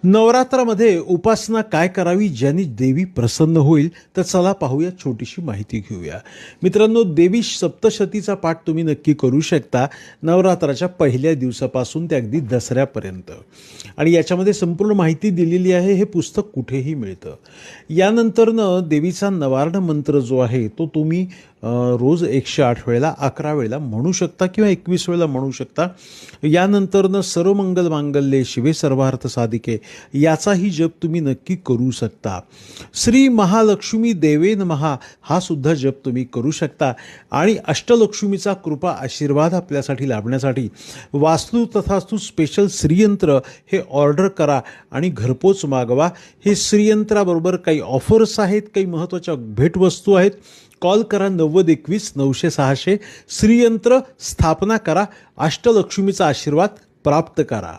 नवरात्रामध्ये उपासना काय करावी ज्याने देवी प्रसन्न होईल, तर चला पाहूया, छोटीशी माहिती घेऊया. मित्रांनो, देवी सप्तशतीचा पाठ तुम्ही नक्की करू शकता नवरात्राच्या पहिल्या दिवसापासून ते अगदी दसऱ्यापर्यंत. आणि याच्यामध्ये संपूर्ण माहिती दिलेली आहे. हे पुस्तक कुठेही मिळतं. यानंतरनं देवीचा नवार्ण मंत्र जो आहे तो तुम्ही रोज 108 वेळेला, 11 वेळेला म्हणू शकता किंवा 21 वेळेला म्हणू शकता. यानंतरनं सर्वमंगल मांगल्ये शिवे सर्वार्थ साधिके याचाही जप तुम्ही नक्की करू शकता. श्री महालक्ष्मी देवे नमः हा सुद्धा जप तुम्ही करू शकता. आणि अष्टलक्ष्मीचा कृपा आशीर्वाद आपल्यासाठी लाभण्यासाठी वास्तू तथास्तू स्पेशल श्रीयंत्र हे ऑर्डर करा आणि घरपोच मागवा. हे श्रीयंत्राबरोबर काही ऑफर्स आहेत, काही महत्त्वाच्या भेटवस्तू आहेत. कॉल करा 9021 900 600. श्रीयंत्र स्थापना करा, अष्टलक्ष्मीचा आशीर्वाद प्राप्त करा.